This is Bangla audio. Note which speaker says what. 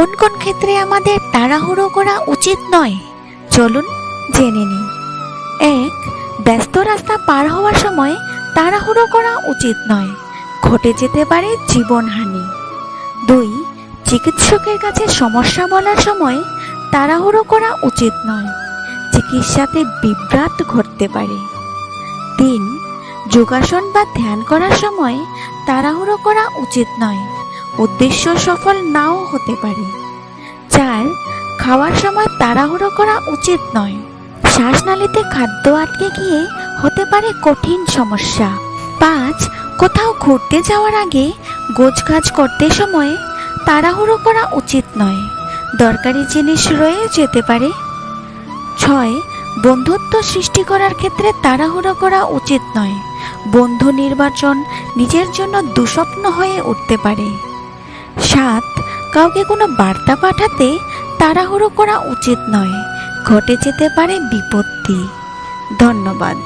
Speaker 1: কোন কোন ক্ষেত্রে আমাদের তাড়াহুড়ো করা উচিত নয়, চলুন জেনে নিই। 1. ব্যস্ত রাস্তা পার হওয়ার সময় তাড়াহুড়ো করা উচিত নয়, ঘটে যেতে পারে জীবনহানি। 2. চিকিৎসকের কাছে সমস্যা বলার সময় তাড়াহুড়ো করা উচিত নয়, চিকিৎসাতে বিভ্রাট ঘটতে পারে। 3. যোগাসন বা ধ্যান করার সময় তাড়াহুড়ো করা উচিত নয়, উদ্দেশ্য সফল নাও হতে পারে। 4. খাওয়ার সময় তাড়াহুড়ো করা উচিত নয়, শ্বাসনালীতে খাদ্য আটকে গিয়ে হতে পারে কঠিন সমস্যা। 5. কোথাও ঘুরতে যাওয়ার আগে গোছগাছ করতে সময় তাড়াহুড়ো করা উচিত নয়, দরকারি জিনিস রয়ে যেতে পারে। 6. বন্ধুত্ব সৃষ্টি করার ক্ষেত্রে তাড়াহুড়ো করা উচিত নয়, বন্ধু নির্বাচন নিজের জন্য দুঃস্বপ্ন হয়ে উঠতে পারে। 7. কাউকে কোনো বার্তা পাঠাতে তাড়াহুড়ো করা উচিত নয়, ঘটে যেতে পারে বিপত্তি। ধন্যবাদ।